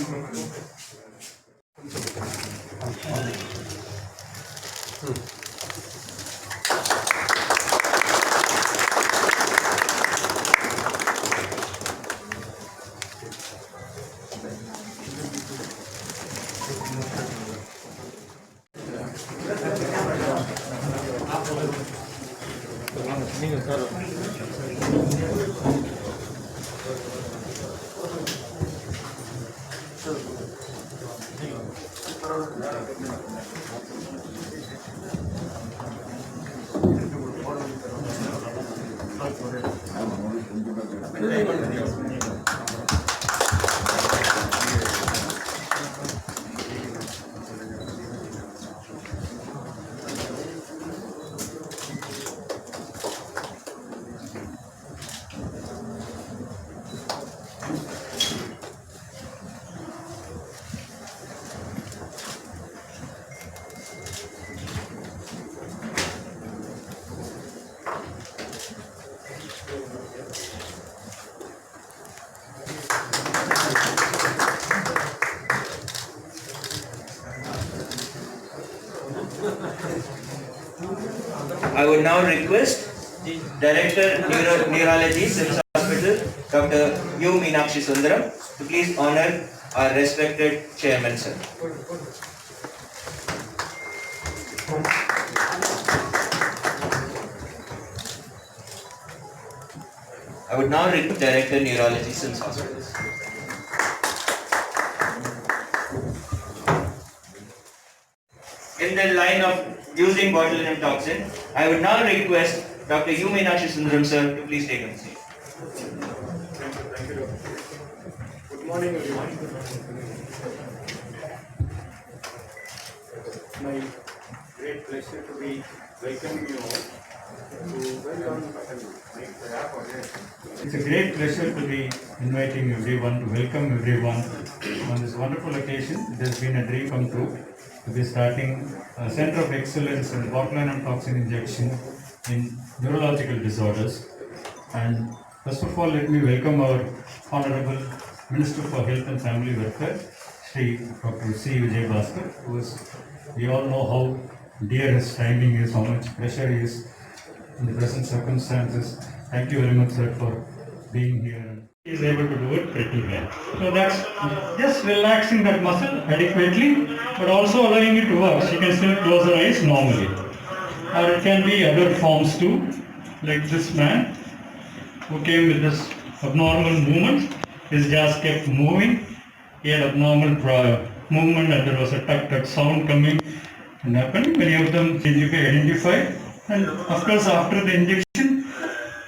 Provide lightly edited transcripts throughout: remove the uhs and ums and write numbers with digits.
I would now request the Director Neurology, SIMS Hospital, Dr. U. Meenakshi Sundaram, to please honor our respected Chairman, sir. I would now request Director Neurology, SIMS Hospital. In the line of using botulinum toxin, I would now request Dr. U. Meenakshi Sundaram, sir, to please take a seat. Thank you, Doctor. Good morning, everyone. It's my great pleasure to be welcoming you all. It's a great pleasure to be inviting everyone, to welcome everyone on this wonderful occasion. It has been a dream come true to be starting a Center of Excellence in botulinum toxin injection in neurological disorders. And first of all, let me welcome our Honorable Minister for Health and Family Welfare, Shri Dr. C. Vijay Bhaskar, who is, we all know how dear his timing is, how much pressure he is in the present circumstances. Thank you very much, sir, for being here. He is able to do it pretty well. So that's just relaxing that muscle adequately, but also allowing it to work. She can still close her eyes normally. Or it can be other forms too, like this man who came with this abnormal movement. His jaws kept moving. He had abnormal movement, and there was a tuck sound coming and happening. Many of them can be identified. And of course, after the injection,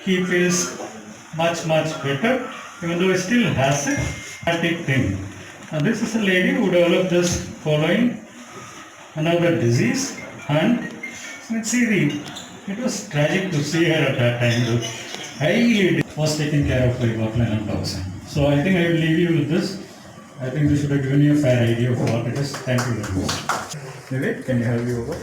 he feels much better, even though he still has a static thing. Now, this is a lady who developed this following another disease, and let's see, it was tragic to see her at that time. Highly was taken care of by botulinum toxin. So I think I will leave you with this. I think this should have given you a fair idea of what it is. Thank you very much. Vivek, can you help me over?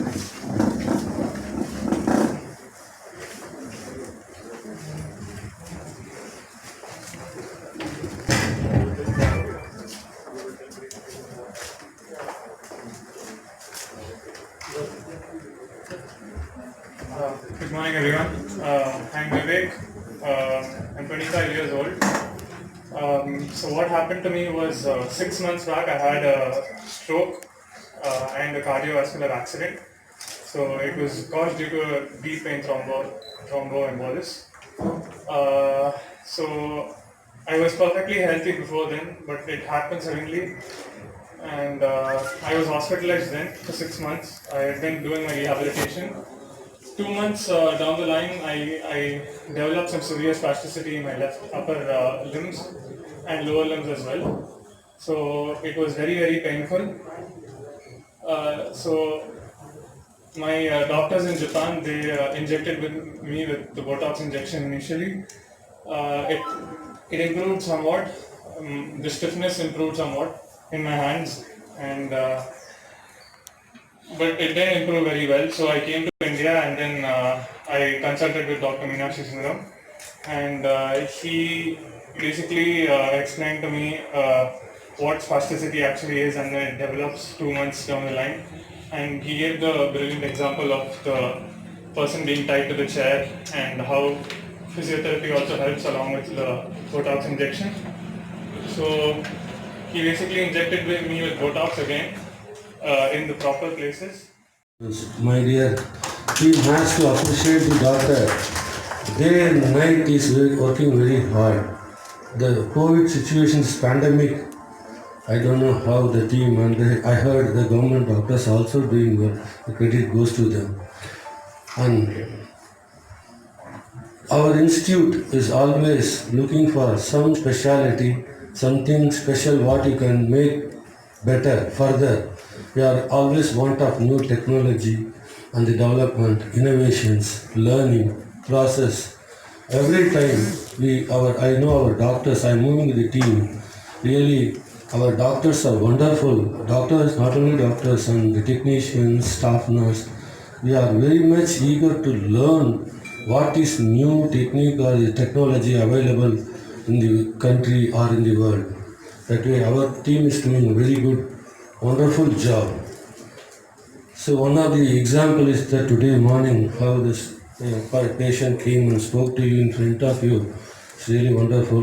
Good morning, everyone. I'm Vivek. I'm 25 years old. So what happened to me was 6 months back I had a stroke and a cardiovascular accident. So it was caused due to a deep vein thromboembolus. So I was perfectly healthy before then, but it happened suddenly. And I was hospitalized then for 6 months. I had been doing my rehabilitation. 2 months down the line, I developed some severe spasticity in my left upper limbs and lower limbs as well. So it was very painful. So my doctors in Japan, they injected me with the Botox injection initially. It improved somewhat. The stiffness improved somewhat in my hands, and but it didn't improve very well. So I came to India, and then I consulted with Dr. Meenakshi Sundaram, and he basically explained to me what spasticity actually is, and then it develops 2 months down the line. And he gave the brilliant example of the person being tied to the chair and how physiotherapy also helps along with the Botox injection. So he basically injected me with Botox again in the proper places. My dear team has to appreciate the doctor. Day and night is working very hard. The COVID situation is pandemic. I don't know how the team and I heard the government doctors also doing well. The credit goes to them. And our institute is always looking for some speciality, something special what you can make better further. We are always want of new technology and the development, innovations, learning, process. Every time I know our doctors, I'm moving with the team. Really, our doctors are wonderful. Doctors, not only doctors and the technicians, staff nurse, we are very much eager to learn what is new technique or the technology available in the country or in the world. That way our team is doing a very good, wonderful job. So one of the example is that today morning how this patient came and spoke to you in front of you. It's really wonderful.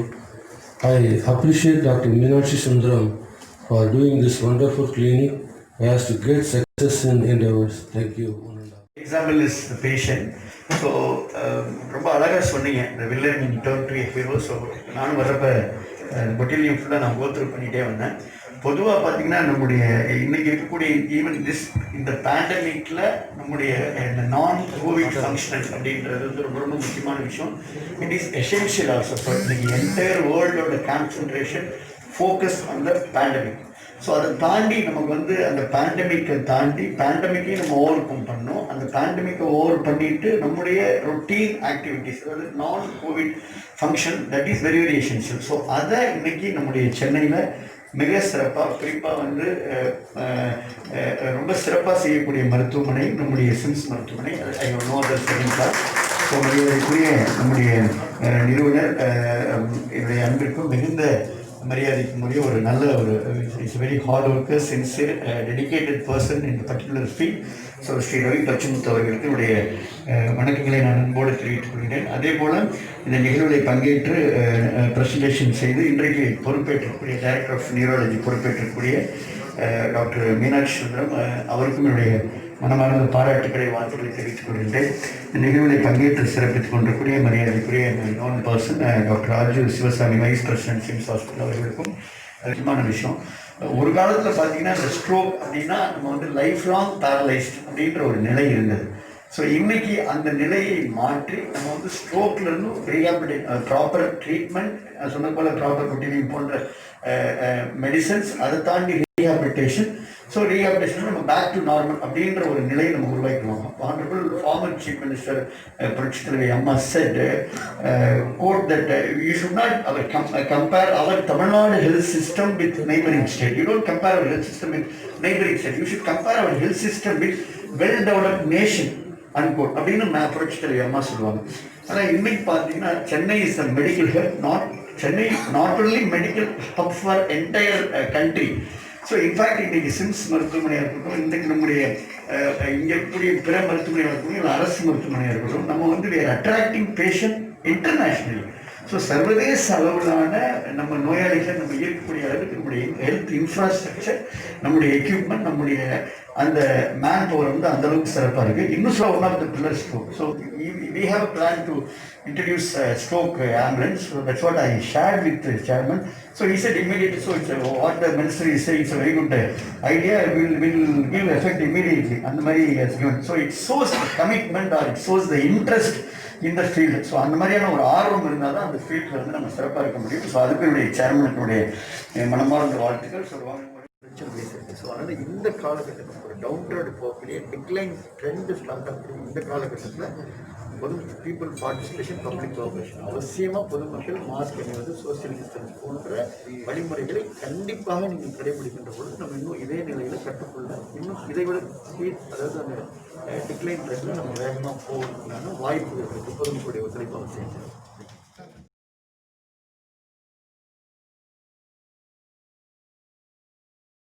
I appreciate Dr. Meenakshi Sundaram for doing this wonderful clinic. He has to get success in endeavors. Thank you. Example is the patient. So, ரொம்ப அழகாக சொன்னீங்க இந்த villain in turn to hero. So நானும் வரப்போ பொட்டிலையும் ஃபுல்லாக நான் go through பண்ணிகிட்டே வந்தேன். பொதுவாக பார்த்தீங்கன்னா நம்முடைய இன்னைக்கு இருக்கக்கூடிய ஈவன் இந்த பேண்டமிக்கில் நம்முடைய இந்த நான் கோவிட் ஃபங்க்ஷனல் அப்படின்றது வந்து ரொம்ப ரொம்ப முக்கியமான விஷயம். It is essential also for இன்னைக்கு என்டையர் வேர்ல்டோட concentration focus on the pandemic. So அதை தாண்டி நமக்கு வந்து அந்த பேண்டமிக்கை தாண்டி பேண்டமிக்கையும் நம்ம ஓவர் கம் பண்ணோம். அந்த பேண்டமிக்கை ஓவர் பண்ணிட்டு நம்முடைய ரொட்டீன் ஆக்டிவிட்டீஸ், அதாவது நான் Covid function, that is very very essential. So அதை இன்னைக்கு நம்முடைய சென்னையில் மிக சிறப்பாக, குறிப்பாக வந்து ரொம்ப சிறப்பாக செய்யக்கூடிய மருத்துவமனை நம்முடைய சிம்ஸ் மருத்துவமனை. I know other second class. So மரியாதைக்குரிய நம்முடைய நிறுவனர் என்னுடைய அன்பிற்கும் மிகுந்த மரியாதைக்குரிய ஒரு நல்ல ஒரு it's very hard worker, sincere, dedicated person in particular field. So Shri Ravi Pachamuthu அவர்களுக்கு என்னுடைய வணக்கங்களை நான் அன்போடு தெரிவித்துக் கொள்கிறேன். அதே போல் இந்த நிகழ்வுகளை பங்கேற்று ப்ரெசன்டேஷன் செய்து இன்றைக்கு பொறுப்பேற்றக்கூடிய டைரக்டர் ஆஃப் நியூராலஜி பொறுப்பேற்றக்கூடிய டாக்டர் மீனாட்சி சுந்தரம் அவருக்கும் என்னுடைய மனமார்ந்த பாராட்டுக்களை, வாழ்த்துக்களை தெரிவித்துக் கொள்கின்றேன். இந்த நிகழ்வுகளை பங்கேற்று சிறப்பித்துக் கொண்டிருக்கூடிய மரியாதைக்குரிய known person doctor Raju Sivasamy, vice president SIMS hospital அவர்களுக்கும் முக்கியமான விஷயம். ஒரு காலத்தில் பார்த்தீங்கன்னா இந்த ஸ்ட்ரோக் அப்படின்னா நம்ம வந்து லைஃப் லாங் பேரலைஸ்ட் அப்படின்ற ஒரு நிலை இருந்தது. ஸோ இன்னைக்கு அந்த நிலையை மாற்றி நம்ம வந்து ஸ்ட்ரோக்லேருந்து ப்ராப்பர் ட்ரீட்மெண்ட், சொன்ன போல் ப்ராப்பர் ரொட்டீனிங் போன்ற மெடிசன்ஸ், அதை தாண்டி ரீஹாபிலிட்டேஷன். ஸோ ரீஹாபிலிட்டேஷன் நம்ம பேக் டு நார்மல் அப்படின்ற ஒரு நிலையை நம்ம உருவாக்கிடுவோம். ஆனரபிள் ஃபார்மர் சீஃப் மினிஸ்டர் புரட்சி தலைவி அம்மா set quote that you should not compare our Tamil Nadu health system with neighboring state. You don't compare our health system with neighboring state. You should compare our health system with well-developed nation. Unquote. அப்படின்னு புரட்சி தலைவி அம்மா சொல்லுவாங்க. ஆனால் இன்னைக்கு பார்த்தீங்கன்னா Chennai is a medical health, not only medical hub for entire country. So in fact இன்றைக்கி Sims மருத்துவமனையாக இருக்கட்டும், இன்றைக்கு நம்முடைய இங்கே இருக்கக்கூடிய பிற மருத்துவமனையாக இருக்கட்டும், இல்லை அரசு மருத்துவமனையாக இருக்கட்டும், நம்ம வந்து வேறு அட்ராக்டிங் பேஷண்ட் இன்டர்நேஷ்னலி. ஸோ சர்வதேச அளவிலான நம்ம நோயாளிகள் நம்ம ஈர்க்கக்கூடிய அளவுக்கு நம்முடைய ஹெல்த் இன்ஃப்ராஸ்ட்ரக்சர், நம்முடைய எக்யூப்மெண்ட், நம்முடைய அந்த மேன் பவர் வந்து அந்தளவுக்கு சிறப்பாக இருக்குது. இன்னும் சொல்ல one of the pillar stroke. So we have a plan to introduce stroke ambulance. So that's what I shared with the chairman. So he said immediately, so it's what the minister is saying, it's a very good idea, will give effect immediately. And the money has given. So it shows the commitment, or it shows the interest in the field. So அந்த மாதிரியான ஒரு ஆர்வம் இருந்தால் தான் அந்த ஃபீல்டில் வந்து நம்ம சிறப்பாக இருக்க முடியும். ஸோ அதுக்கு என்னுடைய சேர்மனுடைய மனமார்ந்த வாழ்த்துக்கள் சொல்லுவாங்க. ஸோ அதனால் இந்த காலகட்டத்தில் ஒரு டவுன்ரோடு போகக்கூடிய டிக்ளைன் ட்ரெண்டு ஸ்டார்ட் ஆகக்கூடிய இந்த காலகட்டத்தில் பீப்புள் பார்ட்டிசிபேஷன், பப்ளிக் கோஆபரேஷன் அவசியமாக. பொதுமக்கள் மாஸ்க் அணிவது, சோசியல் டிஸ்டன்ஸ் போன்ற வழிமுறைகளை கண்டிப்பாக நீங்கள் கடைபிடிக்கின்ற பொழுது நம்ம இன்னும் இதே நிலையில் கற்றுக்கொள்ள, இன்னும் இதை விட ஸ்பீட், அதாவது அந்த டிக்ளைன் ட்ரெண்டில் நம்ம வேகமாக போகிறதுக்கான வாய்ப்பு இருக்குது. பொதுமக்களுடைய ஒத்துழைப்பு அவசியம்.